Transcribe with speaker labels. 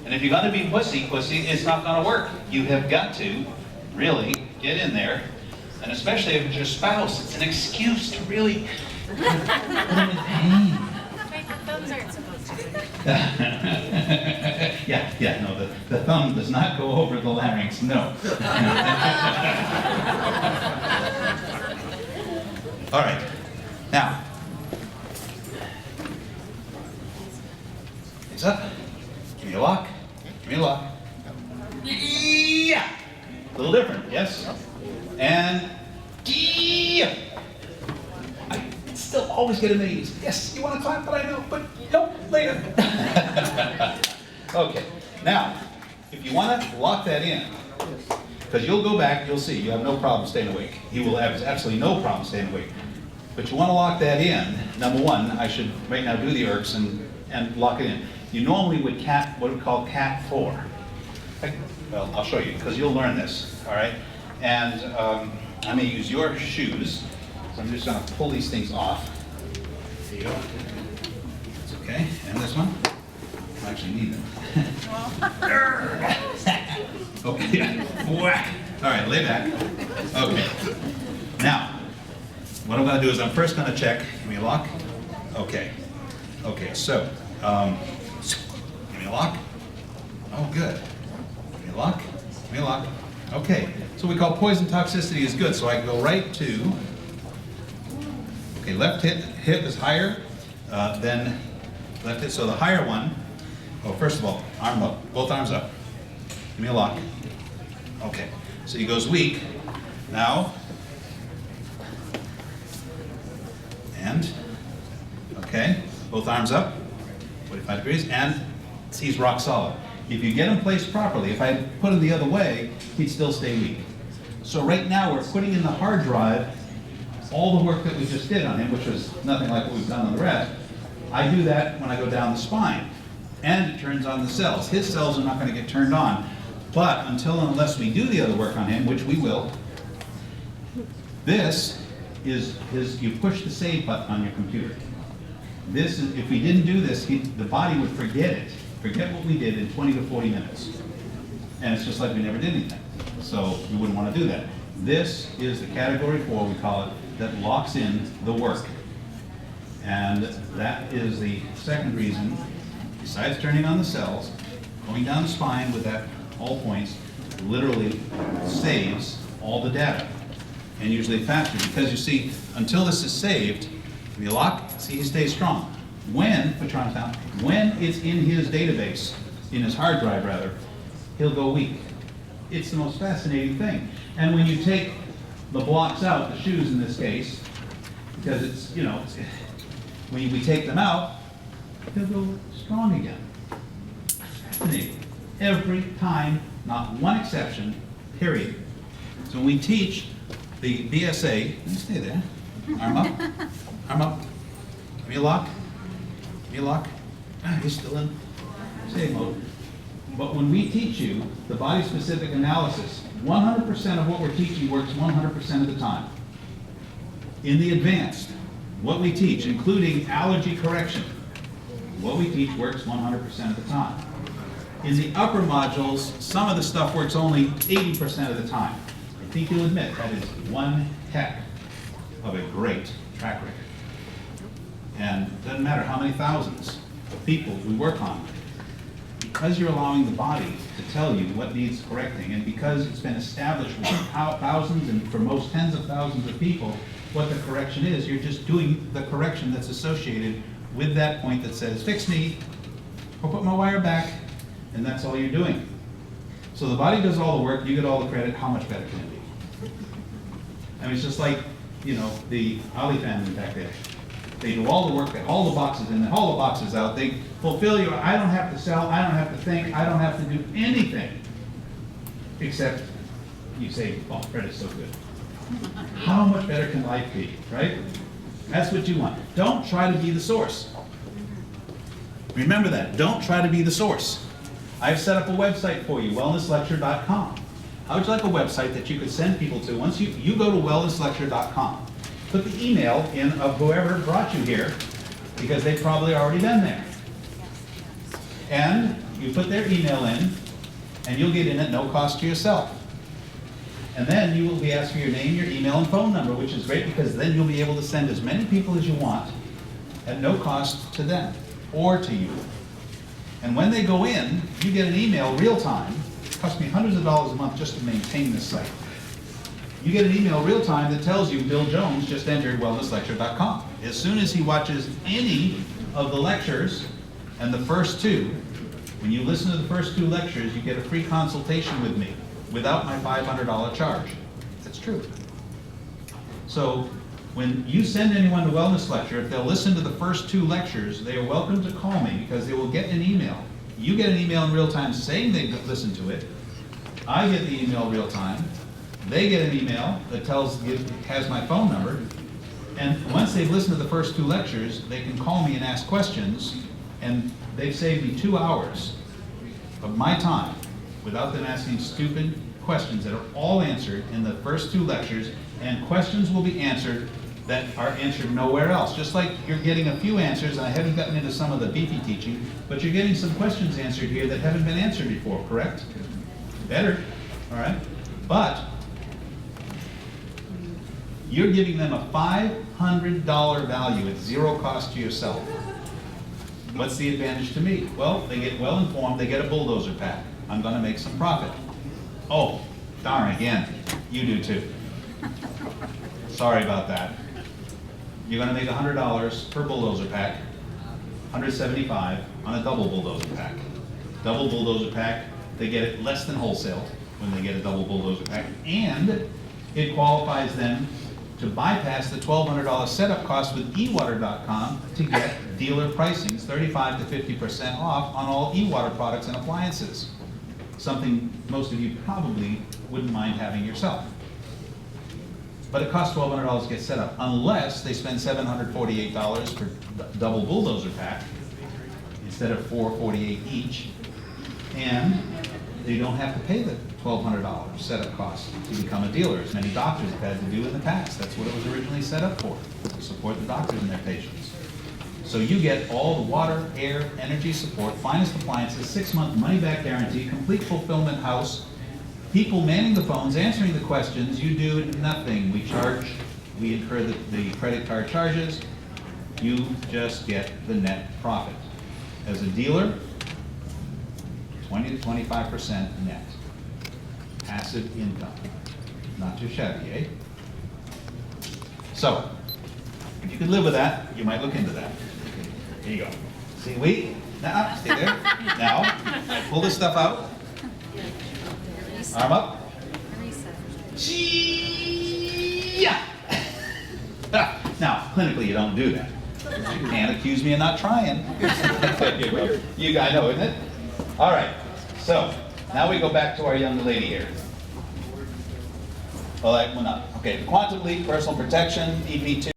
Speaker 1: And if you're going to be pussy, it's not going to work. You have got to really get in there. And especially if it's your spouse, it's an excuse to really put them in pain.
Speaker 2: Wait, the thumbs aren't supposed to.
Speaker 1: Yeah, no, the thumb does not go over the larynx, no. All right, now, it's up, give me a lock, give me a lock. Yeah, a little different, yes? And, yeah. I still always get amazed. Yes, you want to clap, but I know, but nope, later. Okay, now, if you want to lock that in, because you'll go back, you'll see, you have no problem staying awake. You will have absolutely no problem staying awake. But you want to lock that in, number one, I should right now do the ERCs and lock it in. You normally would what we call cat 4. Well, I'll show you, because you'll learn this, all right? And I may use your shoes, so I'm just going to pull these things off. There you go. That's okay. And this one? I actually need them. Okay, yeah. Whack. All right, lay back. Okay. Now, what I'm going to do is I'm first going to check. Give me a lock. Okay. Okay, so, give me a lock. Oh, good. Give me a lock. Give me a lock. Okay, so we call poison toxicity is good. So I can go right to, okay, left hip is higher than left hip. So the higher one, oh, first of all, arm up, both arms up. Give me a lock. Okay, so he goes weak. Now, and, okay, both arms up, 45 degrees, and he's rock solid. If you get him placed properly, if I put him the other way, he'd still stay weak. So right now we're putting in the hard drive all the work that we just did on him, which was nothing like what we've done on the rest. I do that when I go down the spine, and it turns on the cells. His cells are not going to get turned on, but until and unless we do the other work on him, which we will, this is you push the save button on your computer. This is, if we didn't do this, the body would forget it. Forget what we did in 20 to 40 minutes. And it's just like we never did anything. So we wouldn't want to do that. This is the category 4, we call it, that locks in the work. And that is the second reason, besides turning on the cells, going down the spine with that all points literally saves all the data. And usually faster, because you see, until this is saved, if you lock, see, he stays strong. When, put your arms down, when it's in his database, in his hard drive rather, he'll go weak. It's the most fascinating thing. And when you take the blocks out, the shoes in this case, because it's, you know, when we take them out, he'll go strong again. Fascinating. Every time, not one exception, period. So when we teach the BSA, stay there, arm up, arm up, give me a lock. Give me a lock. He's still in save mode. But when we teach you the body-specific analysis, 100% of what we're teaching works 100% of the time. In the advanced, what we teach, including allergy correction, what we teach works 100% of the time. In the upper modules, some of the stuff works only 80% of the time. I think you'll admit that is one heck of a great track record. And it doesn't matter how many thousands of people we work on. Because you're allowing the body to tell you what needs correcting, and because it's been established with thousands and for most tens of thousands of people what the correction is, you're just doing the correction that's associated with that point that says, fix me, or put my wire back, and that's all you're doing. So the body does all the work, you get all the credit. How much better can it be? I mean, it's just like, you know, the Ali family back there. They do all the work, they haul the boxes in, they haul the boxes out, they fulfill your, I don't have to sell, I don't have to think, I don't have to do anything. Except you say, oh, Fred is so good. How much better can life be, right? That's what you want. Don't try to be the source. Remember that, don't try to be the source. I've set up a website for you, wellnesslecture.com. How would you like a website that you could send people to? Once you go to wellnesslecture.com. Put the email in of whoever brought you here, because they've probably already been there. And you put their email in, and you'll get in at no cost to yourself. And then you will be asked for your name, your email, and phone number, which is great because then you'll be able to send as many people as you want at no cost to them or to you. And when they go in, you get an email real time. It costs me hundreds of dollars a month just to maintain this site. You get an email real time that tells you Bill Jones just entered wellnesslecture.com. As soon as he watches any of the lectures, and the first two, when you listen to the first two lectures, you get a free consultation with me without my $500 charge. That's true. So when you send anyone to Wellness Lecture, if they'll listen to the first two lectures, they are welcome to call me because they will get an email. You get an email in real time saying they've listened to it. I get the email real time. They get an email that has my phone number. And once they've listened to the first two lectures, they can call me and ask questions. And they've saved me 2 hours of my time without them asking stupid questions that are all answered in the first two lectures, and questions will be answered that are answered nowhere else. Just like you're getting a few answers, and I haven't gotten into some of the beefy teaching, but you're getting some questions answered here that haven't been answered before, correct? Better, all right? But you're giving them a $500 value at zero cost to yourself. What's the advantage to me? Well, they get well informed, they get a bulldozer pack. I'm gonna make some profit. Oh, darn again, you do too. Sorry about that. You're gonna make $100 per bulldozer pack, $175 on a double bulldozer pack. Double bulldozer pack, they get it less than wholesale when they get a double bulldozer pack, and it qualifies them to bypass the $1,200 setup cost with ewater.com to get dealer pricings, 35 to 50% off on all eWater products and appliances. Something most of you probably wouldn't mind having yourself. But it costs $1,200 to get set up, unless they spend $748 for double bulldozer pack instead of $448 each, and they don't have to pay the $1,200 setup cost to become a dealer, as many doctors have had to do in the past. That's what it was originally set up for, to support the doctors and their patients. So you get all the water, air, energy support, finest appliances, 6-month money-back guarantee, complete fulfillment house, people manning the phones, answering the questions. You do nothing. We incur the credit card charges. You just get the net profit. As a dealer, 20 to 25% net. Passive income. Not too shabby, eh? So, if you could live with that, you might look into that. Here you go. See, wait. Now, stay there. Now, pull this stuff out. Arm up. Yeah. Now, clinically, you don't do that. You can't accuse me of not trying. You guys know, isn't it? All right. So, now we go back to our young lady here. Well, that went up. Okay, Quantum Leap, personal protection, EP2.